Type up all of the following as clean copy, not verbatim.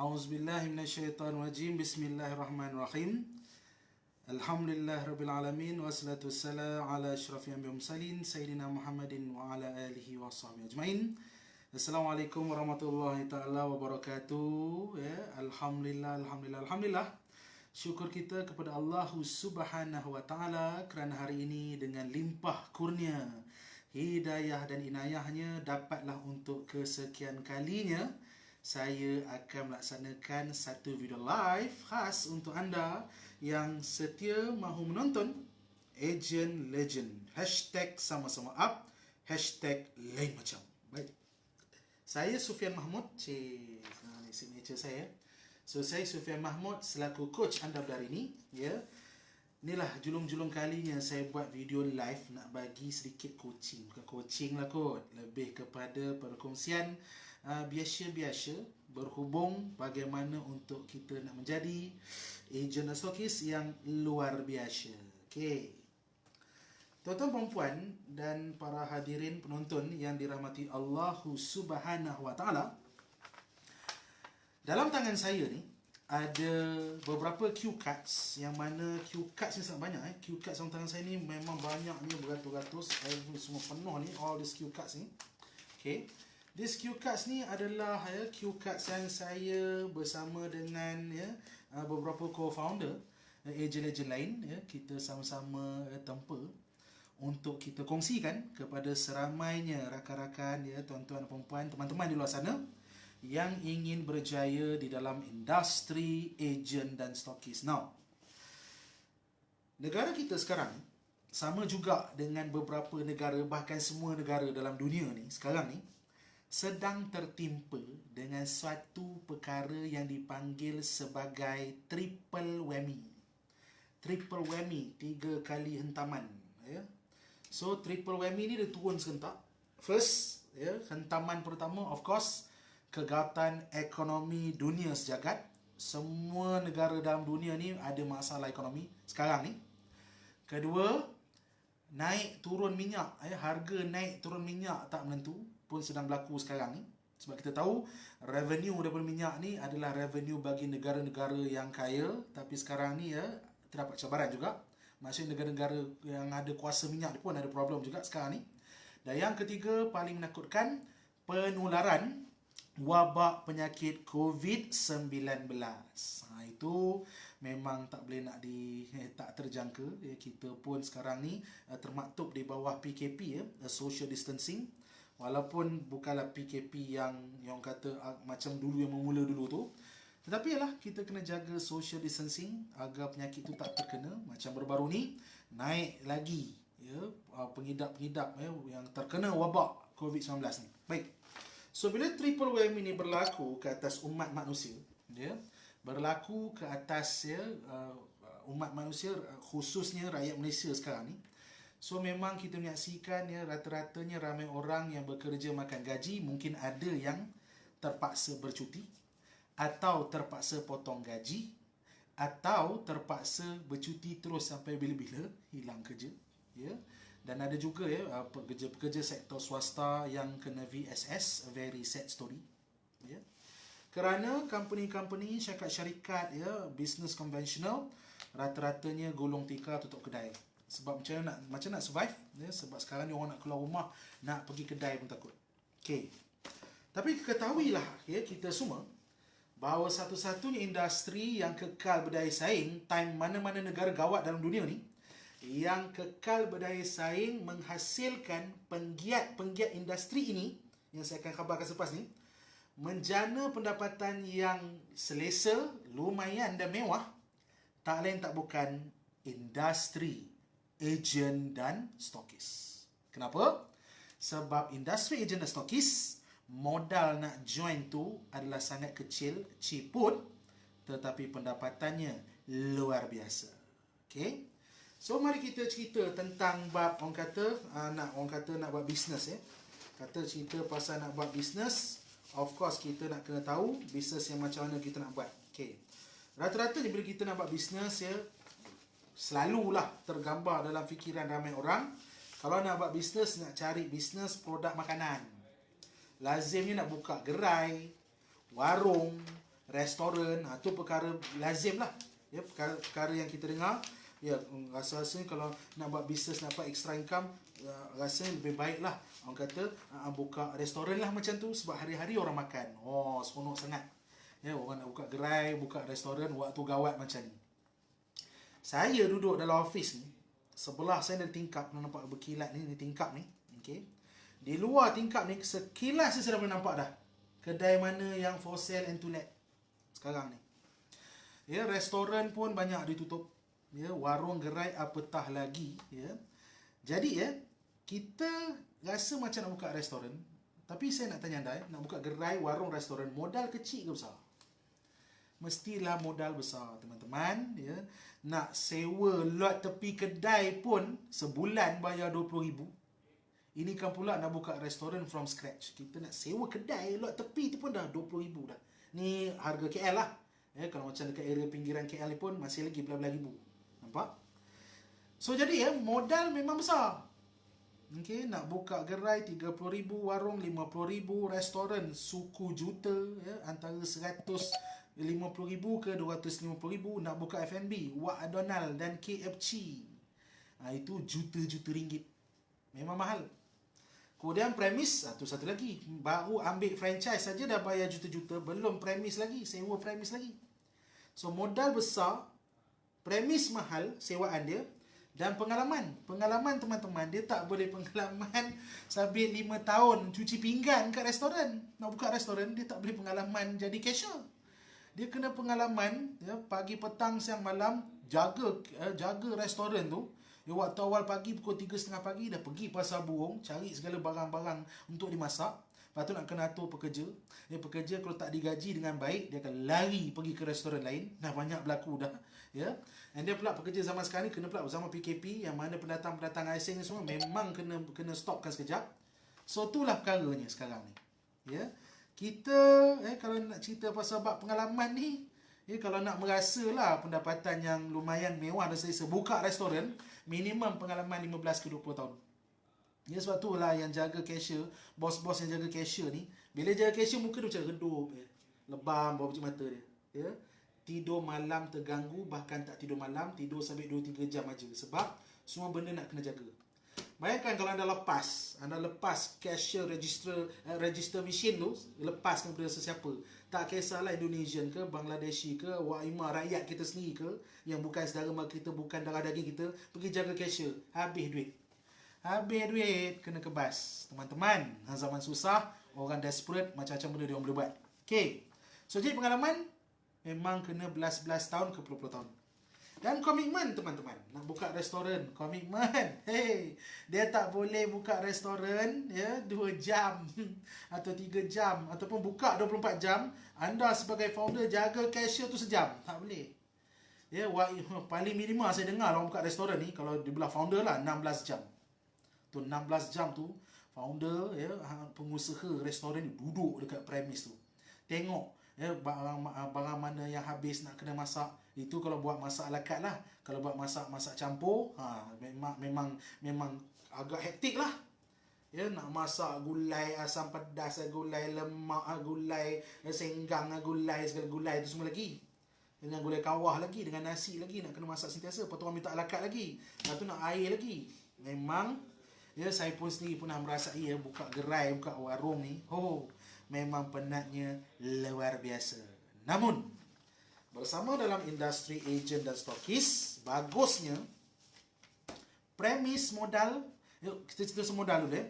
A'udzubillahi minasyaitonirrajim. Bismillahirrahmanirrahim. Alhamdulillahirabbil alamin wassalatu wassalamu ala asyrafil anbiya'i wal mursalin sayyidina Muhammadin wa ala alihi washabbihi ajmain. Assalamualaikum warahmatullahi taala wabarakatuh. Ya, alhamdulillah. Syukur kita kepada Allah Subhanahu wa taala kerana hari ini dengan limpah kurnia, hidayah dan inayahnya dapatlah untuk kesekian kalinya saya akan melaksanakan satu video live khas untuk anda yang setia mahu menonton Agent Legend. Hashtag sama-sama up, hashtag lain macam. Baik. Saya Sufian Mahmud, ini signature saya. So, saya Sufian Mahmud selaku coach anda pada hari ini. Ya. Inilah julung-julung kalinya saya buat video live nak bagi sedikit coaching. Bukan coaching lah kot. Lebih kepada perkongsian biasa-biasa berhubung bagaimana untuk kita nak menjadi agent dan stokis yang luar biasa. Okey. Tuan-tuan, puan dan para hadirin penonton yang dirahmati Allah Subhanahu wa taala. Dalam tangan saya ni ada beberapa cue cards yang mana cue cards ni sangat banyak. Cue cards dalam tangan saya ni memang banyak ni, beratus-ratus. Semua penuh ni, all these cue cards ni. Okay. These cue cards ni adalah cue cards yang saya bersama dengan beberapa co-founder agent-agent lain kita sama-sama tempa untuk kita kongsikan kepada seramainya rakan-rakan tuan-tuan dan puan, teman-teman di luar sana yang ingin berjaya di dalam industri agent dan stokis. Now, negara kita sekarang sama juga dengan beberapa negara, bahkan semua negara dalam dunia ni sekarang ni sedang tertimpa dengan suatu perkara yang dipanggil sebagai triple whammy. Triple whammy, 3 kali hentaman. So, triple whammy ni dia turun serentak. First, hentaman pertama, of course, kegawatan ekonomi dunia sejagat. Semua negara dalam dunia ni ada masalah ekonomi sekarang ni. Kedua, naik turun minyak. Harga naik turun minyak tak menentu pun sedang berlaku sekarang ni. Sebab kita tahu revenue daripada minyak ni adalah revenue bagi negara-negara yang kaya. Tapi sekarang ni terdapat cabaran juga. Maksudnya negara-negara yang ada kuasa minyak pun ada problem juga sekarang ni. Dan yang ketiga, paling menakutkan, penularan wabak penyakit COVID-19. Itu memang tak boleh nak tak terjangka. Kita pun sekarang ni termaktub di bawah PKP, social distancing. Walaupun bukanlah PKP yang kata macam dulu yang memula dulu tu. Tetapi kita kena jaga social distancing agar penyakit tu tak terkena. Macam baru-baru ni naik lagi pengidap-pengidap yang terkena wabak COVID-19 ni. Baik. So, bila triple whammy ini berlaku ke atas umat manusia, berlaku ke atas umat manusia, khususnya rakyat Malaysia sekarang ni. So, memang kita menyaksikan rata-ratanya ramai orang yang bekerja makan gaji, mungkin ada yang terpaksa bercuti, atau terpaksa potong gaji, atau terpaksa bercuti terus sampai bila-bila hilang kerja. Dan ada juga pekerja-pekerja sektor swasta yang kena VSS, a very sad story. Kerana company-company, syarikat-syarikat, business konvensional, rata-ratanya gulung tikar, tutup kedai. Sebab macam nak survive, sebab sekarang ni orang nak keluar rumah, nak pergi kedai pun takut. Okay. Tapi ketahuilah kita semua bahawa satu-satunya industri yang kekal berdaya saing, time mana-mana negara gawat dalam dunia ni, yang kekal berdaya saing menghasilkan penggiat-penggiat industri ini, yang saya akan khabarkan selepas ni, menjana pendapatan yang selesa, lumayan dan mewah, tak lain tak bukan industri agent dan stokis. Kenapa? Sebab industri agent dan stokis, modal nak join tu adalah sangat kecil, ciput, tetapi pendapatannya luar biasa. Okay? So, mari kita cerita tentang bab orang kata nak buat bisnes. Kata cerita pasal nak buat bisnes, of course kita nak kena tahu bisnes yang macam mana kita nak buat. Okay. Rata-rata bila kita nak buat bisnes, selalulah tergambar dalam fikiran ramai orang, kalau nak buat bisnes, nak cari bisnes produk makanan. Lazimnya nak buka gerai, warung, restoran, itu perkara lazim lah. Ya, perkara yang kita dengar. Ya, rasa-rasa kalau nak buat bisnes, nak buat extra income, rasa lebih baik lah orang kata buka restoran lah macam tu, sebab hari-hari orang makan. Seronok sangat. Ya, orang nak buka gerai, buka restoran waktu gawat macam ni. Saya duduk dalam office ni, sebelah saya ada tingkap, nampak berkilat ni tingkap ni. Okay. Di luar tingkap ni, sekilas saya dah boleh nampak dah kedai mana yang for sale and to let sekarang ni. Ya, restoran pun banyak ditutup. Ya, warung gerai apatah lagi. Ya. Jadi kita rasa macam nak buka restoran, tapi saya nak tanya anda, nak buka gerai, warung, restoran, modal kecil ke besar? Mestilah modal besar, teman-teman. Ya. Nak sewa lot tepi kedai pun sebulan bayar 20,000. Ini kan pula nak buka restoran from scratch. Kita nak sewa kedai lot tepi tu pun dah 20,000 dah. Ni harga KL lah. Kalau macam dekat area pinggiran KL ni pun masih lagi belah-belah ribu. Nampak? So jadi modal memang besar. Okay, nak buka gerai 30,000, warung 50,000, restoran suku juta, antara 150,000 ke 250,000. Nak buka F&B, Wak Donald dan KFC, itu juta-juta ringgit. Memang mahal. Kemudian premis, tu satu lagi. Baru ambil franchise saja dah bayar juta-juta, belum premis lagi, sewa premis lagi. So modal besar, premis mahal sewaan dia, dan pengalaman. Pengalaman teman-teman, dia tak boleh pengalaman sambil 5 tahun cuci pinggan kat restoran. Nak buka restoran, dia tak boleh pengalaman jadi cashier. Dia kena pengalaman pagi, petang, siang, malam, jaga restoran tu. Waktu awal pagi pukul 3.30 pagi dah pergi pasar burung, cari segala barang-barang untuk dimasak. Lepas tu nak kena atur pekerja. Pekerja kalau tak digaji dengan baik, dia akan lari pergi ke restoran lain. Dah banyak berlaku dah. And dia pula pekerja zaman sekarang ni kena pula bersama PKP, yang mana pendatang-pendatang asing ni semua memang kena stopkan sekejap. So itulah perkaranya sekarang ni. Kita kalau nak cerita pasal bab pengalaman ni, kalau nak merasalah pendapatan yang lumayan mewah dan selesa, buka restoran, minimum pengalaman 15 ke 20 tahun. Sebab tu lah yang jaga cashier, bos-bos yang jaga cashier ni, bila jaga cashier muka dia macam redup, lebam bawah biji mata dia. Tidur malam terganggu, bahkan tak tidur malam, tidur sampai 2-3 jam aja. Sebab semua benda nak kena jaga. Bayangkan kalau anda lepas cashier register machine tu, lepas kepada sesiapa. Tak kisahlah Indonesian ke, Bangladeshi ke, Waimah rakyat kita sendiri ke, yang bukan saudara mara kita, bukan darah daging kita, pergi jaga cashier, habis duit, kena kebas. Teman-teman, zaman susah, orang desperate, macam-macam benda dia orang boleh buat. Okay, so jadi pengalaman memang kena belas-belas tahun ke puluh-puluh tahun. Dan komitmen, teman-teman. Nak buka restoran, komitmen. Dia tak boleh buka restoran 2 jam atau 3 jam, ataupun buka 24 jam. Anda sebagai founder jaga cashier tu sejam. Tak boleh. Paling minima saya dengar orang buka restoran ni, kalau dibelah founder lah, 16 jam. Tu 16 jam tu founder, pengusaha restoran ni duduk dekat premis tu. Tengok barang mana yang habis nak kena masak. Itu kalau buat masak ala carte lah. Kalau buat masak campur, memang agak hektik lah. Nak masak gulai asam pedas, gulai lemak, gulai senggang, gulai segala gulai tu semua lagi. Dengan gulai kawah lagi, dengan nasi lagi, nak kena masak sentiasa. Lepas tu orang minta ala carte lagi. Lepas tu nak air lagi. Memang saya pun sendiri pernah merasai buka gerai, buka warung ni. Memang penatnya luar biasa. Namun, bersama dalam industri agent dan stokis, bagusnya premis modal, kita cerita semodal dulu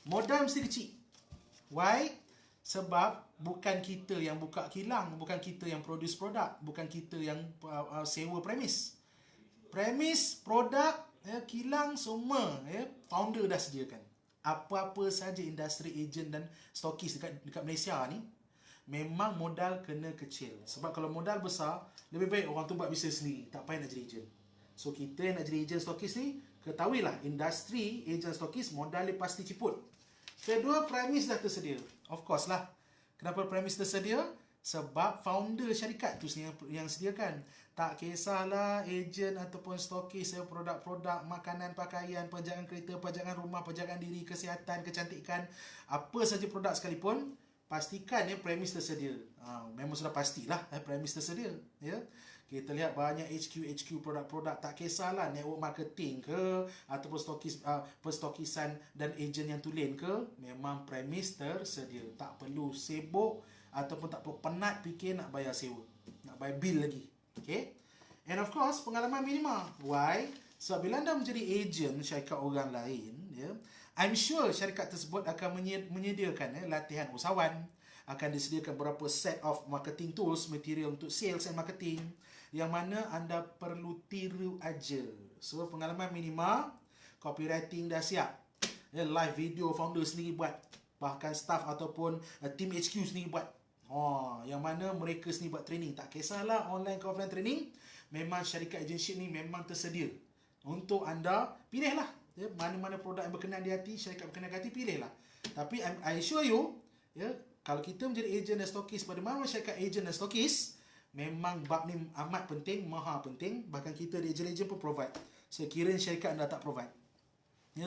modal mesti kecil. Why? Sebab bukan kita yang buka kilang, bukan kita yang produce produk, bukan kita yang sewa premis. Premis, produk, kilang semua founder dah sediakan. Apa-apa saja industri agent dan stokis dekat Malaysia ni, memang modal kena kecil. Sebab kalau modal besar, lebih baik orang tu buat bisnes sendiri, tak payah nak jadi agent. So kita yang nak jadi agent stokis ni, ketahuilah industri agent stokis modal dia pasti ciput. Kedua, premis dah tersedia. Of course lah. Kenapa premis tersedia? Sebab founder syarikat tu yang sediakan. Tak kisahlah agent ataupun stokis produk-produk makanan, pakaian, penjagaan kereta, penjagaan rumah, penjagaan diri, kesihatan, kecantikan, apa saja produk sekalipun, pastikan premis tersedia. Memang sudah pastilah premis tersedia, ya. Kita lihat banyak HQ produk-produk, tak kisahlah network marketing ke ataupun perstokisan dan ejen yang tulen ke, memang premis tersedia. Tak perlu sibuk ataupun tak perlu penat fikir nak bayar sewa, nak bayar bil lagi. Okay? And of course, pengalaman minima. Why? Sebab bila anda menjadi ejen syarikat orang lain, ya, I'm sure syarikat tersebut akan menyediakan latihan usahawan, akan disediakan beberapa set of marketing tools, material untuk sales and marketing, yang mana anda perlu tiru aja. So, pengalaman minima, copywriting dah siap. Live video founder sendiri buat. Bahkan staff ataupun team HQ sendiri buat. Yang mana mereka sendiri buat training. Tak kisahlah online ke offline training, memang syarikat agency ni memang tersedia. Untuk anda, pilihlah. Mana-mana produk yang berkenan di hati, syarikat berkenan di hati, pilihlah. Tapi I assure you, kalau kita menjadi ejen dan stokis pada mana syarikat ejen dan stokis, memang bab ni amat penting, maha penting. Bahkan kita di ejen-ejen pun provide. Sekiranya syarikat anda tak provide,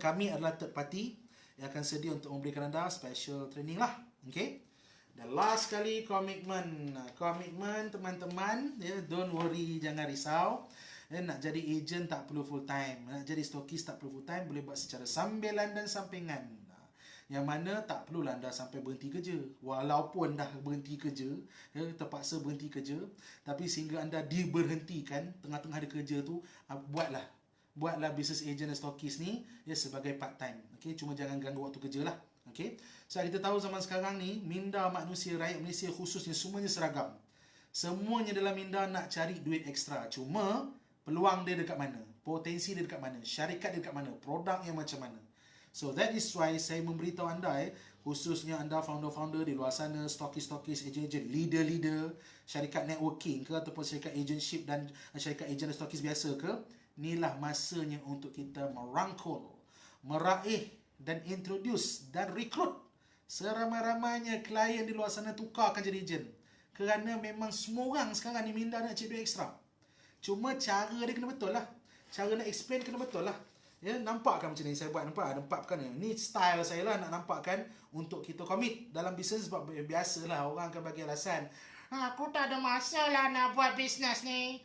kami adalah third party yang akan sedia untuk memberikan anda special training lah. Okay. Dan last kali, komitmen. Komitmen teman-teman, don't worry, jangan risau. Nak jadi ejen tak perlu full time, nak jadi stokis tak perlu full time, boleh buat secara sambilan dan sampingan. Yang mana tak perlulah anda sampai berhenti kerja. Walaupun dah berhenti kerja, terpaksa berhenti kerja, tapi sehingga anda diberhentikan tengah-tengah ada kerja tu, buatlah business agent dan stokis ni sebagai part time. Okay, cuma jangan ganggu waktu kerja lah. Okay, so kita tahu zaman sekarang ni minda manusia, rakyat Malaysia khususnya, semuanya seragam. Semuanya dalam minda nak cari duit ekstra. Cuma peluang dia dekat mana, potensi dia dekat mana, syarikat dia dekat mana, produk yang macam mana. So that is why saya memberitahu anda, khususnya anda founder-founder di luar sana, stokis-stokis, ejen-ejen, leader-leader, syarikat networking ke ataupun syarikat agenship dan syarikat ejen dan stokis biasa ke, inilah masanya untuk kita merangkul, meraih dan introduce dan rekrut seramai-ramainya klien di luar sana tukarkan jadi ejen. Kerana memang semua orang sekarang ni minda nak cari duit ekstra. Cuma cara dia kena betul lah. Cara nak explain kena betul lah. Nampak kan macam ni saya buat, nampak kan ni style saya lah, nak nampakkan untuk kita komit dalam bisnes. Sebab biasalah orang akan bagi alasan, aku tak ada masa lah nak buat bisnes ni.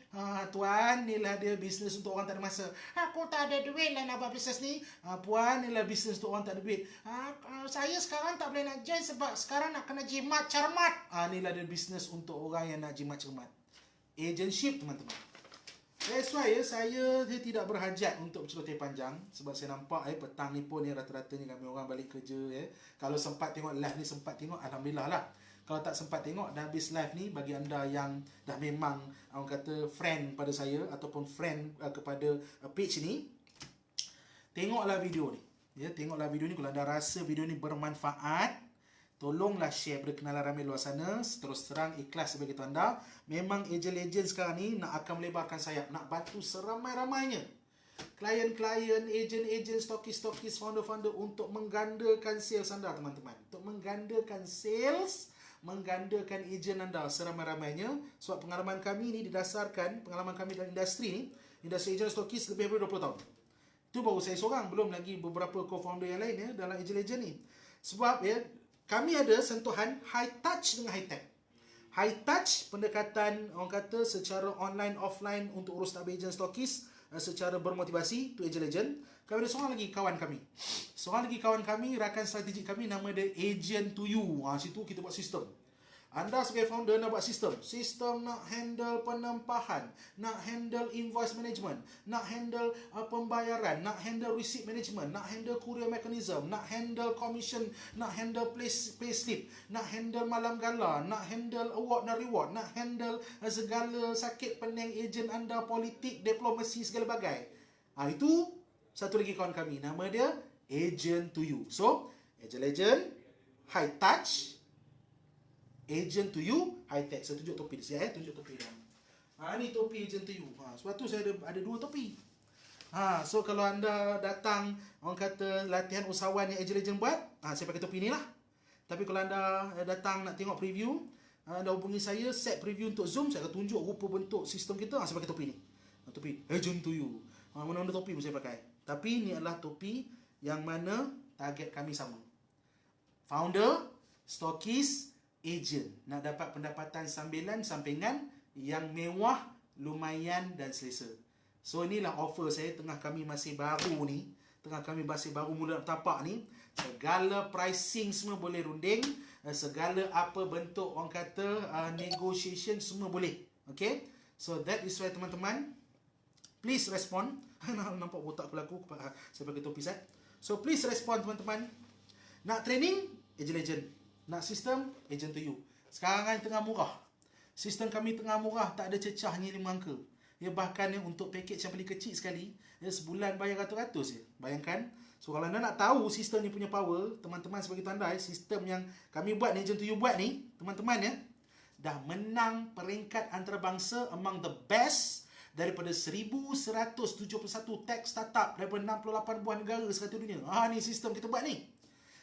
Tuan, inilah dia bisnes untuk orang tak ada masa. Aku tak ada duit lah nak buat bisnes ni. Puan, inilah bisnes untuk orang tak ada duit. Saya sekarang tak boleh nak join sebab sekarang nak kena jimat cermat. Inilah dia bisnes untuk orang yang nak jimat cermat. Agenship, teman-teman. That's why saya tidak berhajat untuk berceloteh panjang. Sebab saya nampak petang ni pun rata-ratanya kami orang balik kerja. Kalau sempat tengok live ni, sempat tengok, alhamdulillah lah. Kalau tak sempat tengok, dah habis live ni, bagi anda yang dah memang orang kata friend pada saya ataupun friend kepada page ni, tengoklah video ni. Tengoklah video ni. Kalau anda rasa video ni bermanfaat, tolonglah share berkenalan ramai luar sana. Terus terang ikhlas sebagai anda. Memang ejen-ejen sekarang ni nak akan melebarkan sayap, nak bantu seramai-ramainya klien-klien, ejen-ejen, stokis-stokis, founder-founder untuk menggandakan sales anda, teman-teman. Untuk menggandakan sales, menggandakan ejen anda seramai-ramainya. Sebab pengalaman kami ni didasarkan, pengalaman kami dalam industri ni, industri ejen stokis lebih daripada 20 tahun. Itu baru saya seorang, belum lagi beberapa co-founder yang lain dalam ejen-ejen ni. Sebab kami ada sentuhan high touch dengan high tech. High touch, pendekatan orang kata secara online, offline untuk urus tabir ejen stokis secara bermotivasi, tu ejen-ejen. Kami ada seorang lagi kawan kami. Seorang lagi kawan kami, rakan strategik kami, nama dia Agent to You. Situ kita buat sistem. Anda sebagai founder nak buat sistem. Sistem nak handle penempahan, nak handle invoice management, nak handle pembayaran, nak handle receipt management, nak handle courier mechanism, nak handle commission, nak handle pay slip, nak handle malam gala, nak handle award dan reward, nak handle segala sakit pening ejen anda, politik, diplomasi, segala bagai. Itu satu lagi kawan kami. Nama dia Agent to You. So, ejen-ejen, high touch, Agent to You, high tech. Saya tunjuk topi dia. Tunjuk topi dia. Ni topi Agent to You. Sebab tu saya ada dua topi. So kalau anda datang, orang kata latihan usahawan yang ejen-ejen buat, saya pakai topi ni lah. Tapi kalau anda datang nak tengok preview, anda hubungi saya, set preview untuk Zoom, saya akan tunjuk rupa bentuk sistem kita. Saya pakai topi ni. Topi Agent to You. Mana-mana topi pun saya pakai. Tapi ni adalah topi yang mana target kami sama. Founder, stokis, agent. Nak dapat pendapatan sambilan, sampingan yang mewah, lumayan dan selesa. So inilah offer saya tengah kami masih baru ni. Tengah kami masih baru mula tapak ni. Segala pricing semua boleh runding. Segala apa bentuk orang kata negotiation semua boleh. Okay. So that is why teman-teman, please respond. Nampak botak kepala aku saya pakai topi set. So please respond teman-teman. Nak training? Agent Legend. Nak sistem? Agent to you. Sekarang kan tengah murah. Sistem kami tengah murah, tak ada cecahnya 5 angka. Ya, bahkan untuk package yang paling kecil sekali, sebulan bayar ratus-ratus je. Bayangkan. So kalau anda nak tahu sistem ni punya power, teman-teman sebagai tandai, sistem yang kami buat ni, Agent to you buat ni, teman-teman ya, dah menang peringkat antarabangsa among the best daripada 1171 tech startup daripada 68 buah negara sekalian dunia. Ni sistem kita buat ni.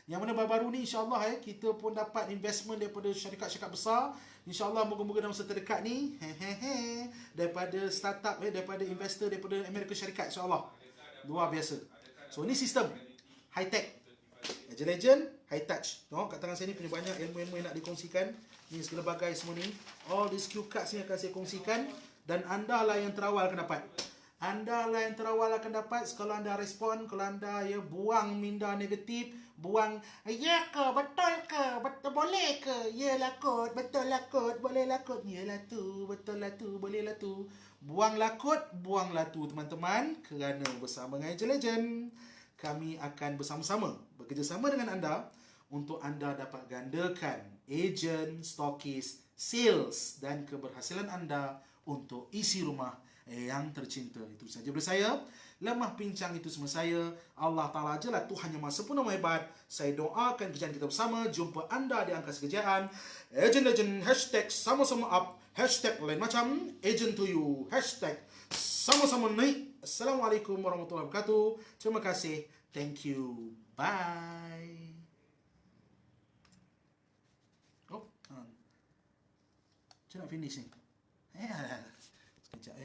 Yang mana baru-baru ni insyaAllah kita pun dapat investment daripada syarikat-syarikat besar. InsyaAllah moga-moga dalam masa terdekat ni daripada startup, daripada investor, daripada Amerika Syarikat insyaAllah. Luar biasa. So ni sistem high tech, Agent Legend, high touch. Tengok kat tangan saya ni punya banyak ilmu-ilmu yang nak dikongsikan. Ni segala bagai semua ni. All these cue cards ni akan saya kongsikan. Dan anda lah yang terawal akan dapat. Anda lah yang terawal akan dapat kalau anda respon, kalau anda buang minda negatif, buang ya ke, betul ke, betul boleh ke, yalah kot, betul lah kot, boleh lah kot, yalah tu, betul lah tu, boleh lah tu. Buanglah kot, buanglah tu teman-teman, kerana bersama dengan Agent Legend kami akan bersama-sama bekerjasama dengan anda untuk anda dapat gandakan agent, stokis, sales dan keberhasilan anda untuk isi rumah yang tercinta. Itu saja dari saya. Lemah pincang itu semua saya. Allah Ta'ala je lah Tuhan yang Maha Sempurna Maha Hebat. Saya doakan kerjaan kita bersama. Jumpa anda di angkasa kejayaan. Agent Legend, hashtag sama-sama up, hashtag lain macam, agent to you, hashtag sama-sama naik. Assalamualaikum warahmatullahi wabarakatuh. Terima kasih. Thank you. Bye. Oh, macam nak finish ni? Sekejap